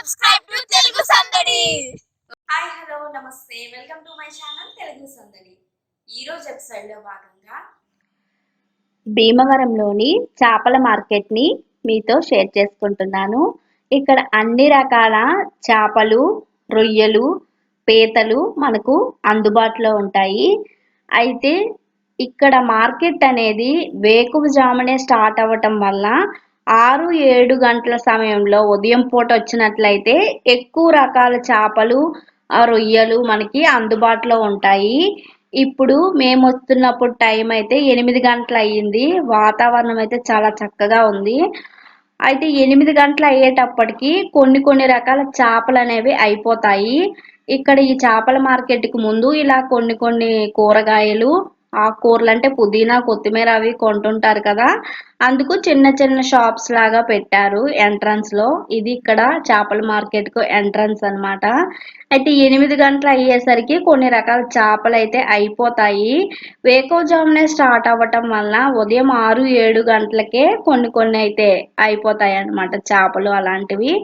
subscribe to Telugu Sandadi. Hi, hello, namaste. Welcome to my channel Telugu Sandadi. ఈ రోజు episode లో భాగంగా భీమవరంలోని చేపల మార్కెట్ ని మీతో షేర్ చేసుకుంటున్నాను. ఇక్కడ అన్ని రకాల చేపలు, రొయ్యలు, పీతలు మనకు అందుబాటులో ఉంటాయి. అయితే ఇక్కడ మార్కెట్ అనేది వేకువజామునే స్టార్ట్ అవ్వటం వల్ల 6-7 గంటల సమయంలో ఉదయం పూట వచ్చినట్లయితే ఎక్కువ రకాల చేపలు, రొయ్యలు మనకి అందుబాటులో ఉంటాయి. ఇప్పుడు మేము వస్తున్నప్పుడు టైం అయితే 8 గంటలు అయ్యింది. వాతావరణం అయితే చాలా చక్కగా ఉంది. అయితే 8 గంటలు అయ్యేటప్పటికి కొన్ని రకాల చేపలు అనేవి అయిపోతాయి. ఇక్కడ ఈ చేపల మార్కెట్కి ముందు ఇలా కొన్ని కూరగాయలు, ఆకుకూరలు అంటే పుదీనా, కొత్తిమీర అవి కొంటుంటారు కదా, అందుకు చిన్న షాప్స్ లాగా పెట్టారు ఎంట్రన్స్ లో. ఇది ఇక్కడ చేపల మార్కెట్ కు ఎంట్రన్స్ అన్నమాట. అయితే 8 గంటలు అయ్యేసరికి కొన్ని రకాల చేపలు అయితే అయిపోతాయి. వేకువజామునే స్టార్ట్ అవ్వటం వల్ల ఉదయం 6-7 గంటలకే కొన్ని అయితే అయిపోతాయి అన్నమాట చేపలు అలాంటివి.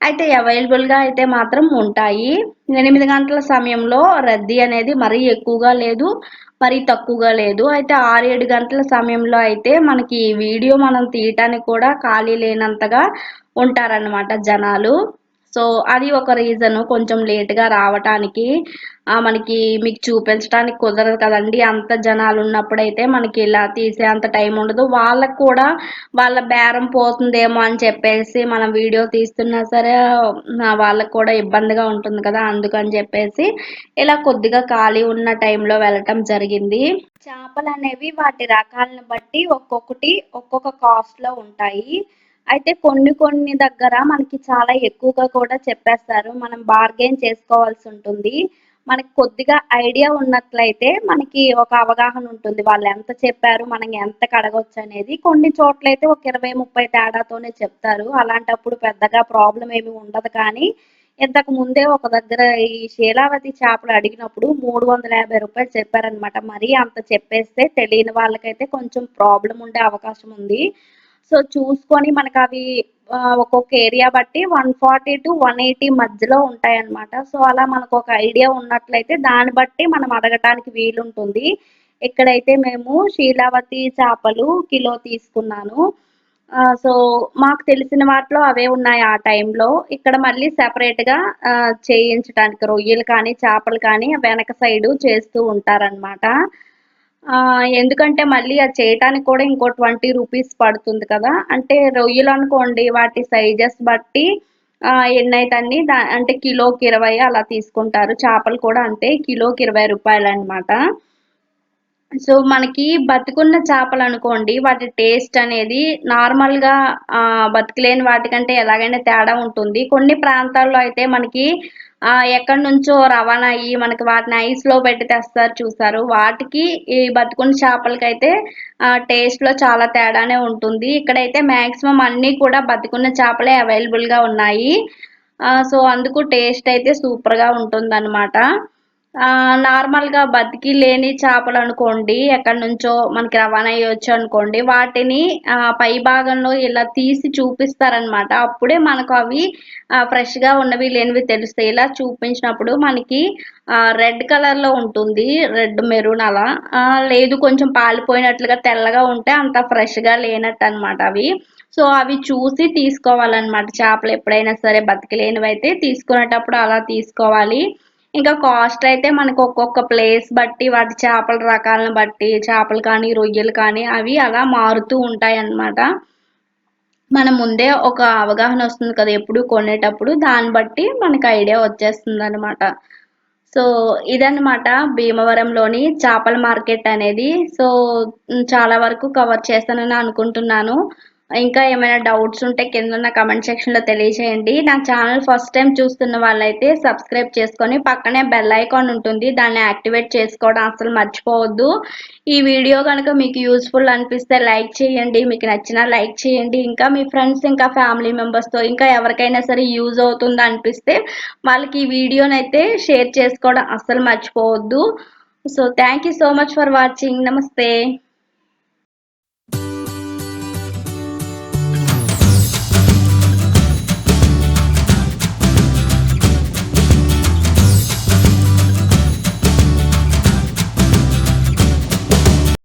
అయితే అవైలబుల్ గా అయితే మాత్రం ఉంటాయి. 8 గంటల సమయంలో రద్దీ అనేది మరీ ఎక్కువగా లేదు, మరీ తక్కువగా లేదు. అయితే 6-7 గంటల సమయంలో అయితే మనకి వీడియో మనం తీయటానికి కూడా ఖాళీ లేనంతగా ఉంటారన్నమాట జనాలు. సో అది ఒక రీజన్ కొంచెం లేట్గా రావటానికి. మనకి మీకు చూపించడానికి కుదరదు కదండి, అంత జనాలు ఉన్నప్పుడైతే మనకి ఇలా తీసే అంత టైం ఉండదు. వాళ్ళకు కూడా వాళ్ళ బేరం పోతుందేమో అని చెప్పేసి మనం వీడియో తీస్తున్నా సరే వాళ్ళకు కూడా ఇబ్బందిగా ఉంటుంది కదా, అందుకని చెప్పేసి ఇలా కొద్దిగా ఖాళీ ఉన్న టైంలో వెళ్ళటం జరిగింది. చేపలు అనేవి వాటి రకాలను బట్టి ఒక్కొక్కటి ఒక్కొక్క కాస్ట్ లో ఉంటాయి. అయితే కొన్ని దగ్గర మనకి చాలా ఎక్కువగా కూడా చెప్పేస్తారు, మనం బార్గెన్ చేసుకోవాల్సి ఉంటుంది. మనకి కొద్దిగా ఐడియా ఉన్నట్లయితే మనకి ఒక అవగాహన ఉంటుంది వాళ్ళు ఎంత చెప్పారు, మనం ఎంత కడగొచ్చు అనేది. కొన్ని చోట్ల అయితే ఒక 20-30 తేడాతోనే చెప్తారు, అలాంటప్పుడు పెద్దగా ప్రాబ్లం ఏమి ఉండదు. కానీ ఇంతకు ముందే ఒక దగ్గర ఈ శీలావతి చేపలు అడిగినప్పుడు 350 రూపాయలు చెప్పారనమాట. మరీ అంత చెప్పేస్తే తెలియని వాళ్ళకైతే కొంచెం ప్రాబ్లం ఉండే అవకాశం ఉంది. సో చూసుకొని మనకు అవి ఒక్కొక్క ఏరియా బట్టి 140-180 మధ్యలో ఉంటాయన్నమాట. సో అలా మనకు ఒక ఐడియా ఉన్నట్లయితే దాన్ని బట్టి మనం అడగటానికి వీలుంటుంది. ఇక్కడైతే మేము శీలావతి చేపలు కిలో తీసుకున్నాను. సో మాకు తెలిసిన వాటిలో అవే ఉన్నాయి ఆ టైంలో. ఇక్కడ మళ్ళీ సెపరేట్గా చేయించడానికి రొయ్యలు కానీ చేపలు కానీ వెనక సైడు చేస్తూ ఉంటారనమాట. ఎందుకంటే మళ్ళీ అది చేయటానికి కూడా ఇంకో 20 రూపీస్ పడుతుంది కదా. అంటే రొయ్యలు అనుకోండి వాటి సైజెస్ బట్టి ఎన్నైతే అన్ని అంటే కిలోకి 20 అలా తీసుకుంటారు. చేపలు కూడా అంతే, కిలోకి 20 రూపాయలు అనమాట. సో మనకి బతికున్న చేపలు అనుకోండి వాటి టేస్ట్ అనేది నార్మల్గా బతికలేని వాటికంటే ఎలాగైనా తేడా ఉంటుంది. కొన్ని ప్రాంతాల్లో అయితే మనకి ఎక్కడి నుంచో రవాణా అయ్యి మనకి వాటిని ఐస్లో పెట్టి తెస్తారు చూసారు, వాటికి ఈ బతుకున్న చేపలకైతే టేస్ట్లో చాలా తేడానే ఉంటుంది. ఇక్కడైతే మ్యాక్సిమం అన్నీ కూడా బతికున్న చేపలే అవైలబుల్గా ఉన్నాయి. సో అందుకు టేస్ట్ అయితే సూపర్గా ఉంటుందన్నమాట. నార్మల్గా బతికి లేని చేపలు అనుకోండి ఎక్కడి నుంచో మనకి రవాణా అయ్యొచ్చు అనుకోండి, వాటిని పై భాగంలో ఇలా తీసి చూపిస్తారనమాట. అప్పుడే మనకు అవి ఫ్రెష్గా ఉన్నవి లేనివి తెలుస్తాయి. ఇలా చూపించినప్పుడు మనకి రెడ్ కలర్లో ఉంటుంది, రెడ్ మెరూన్ అలా. లేదు కొంచెం పాలిపోయినట్లుగా తెల్లగా ఉంటే అంత ఫ్రెష్గా లేనట్టు అనమాట అవి. సో అవి చూసి తీసుకోవాలన్నమాట. చేపలు ఎప్పుడైనా సరే బతికలేనివి అయితే తీసుకునేటప్పుడు అలా తీసుకోవాలి. ఇంకా కాస్ట్ అయితే మనకు ఒక్కొక్క ప్లేస్ బట్టి వాటి చేపల రకాలను బట్టి చేపలు కానీ రొయ్యలు కానీ అవి అలా మారుతూ ఉంటాయి అన్నమాట. మనం ముందే ఒక అవగాహన వస్తుంది కదా ఎప్పుడు కొనేటప్పుడు, దాన్ని బట్టి మనకు ఐడియా వచ్చేస్తుంది అనమాట. సో ఇదన్నమాట భీమవరంలోని చేపల మార్కెట్ అనేది. సో చాలా వరకు కవర్ చేస్తానని అనుకుంటున్నాను. ఇంకా ఏమైనా డౌట్స్ ఉంటే కింద ఉన్న కమెంట్ సెక్షన్లో తెలియజేయండి. నా ఛానల్ ఫస్ట్ టైం చూస్తున్న వాళ్ళైతే సబ్స్క్రైబ్ చేసుకొని పక్కనే బెల్ ఐకాన్ ఉంటుంది, దాన్ని యాక్టివేట్ చేసుకోవడం అసలు మర్చిపోవద్దు. ఈ వీడియో కనుక మీకు యూస్ఫుల్ అనిపిస్తే లైక్ చేయండి, మీకు నచ్చినా లైక్ చేయండి. ఇంకా మీ ఫ్రెండ్స్ ఇంకా ఫ్యామిలీ మెంబర్స్తో ఇంకా ఎవరికైనా సరే యూజ్ అవుతుంది అనిపిస్తే వాళ్ళకి ఈ వీడియోనైతే షేర్ చేసుకోవడం అస్సలు మర్చిపోవద్దు. So thank you so much for watching. నమస్తే.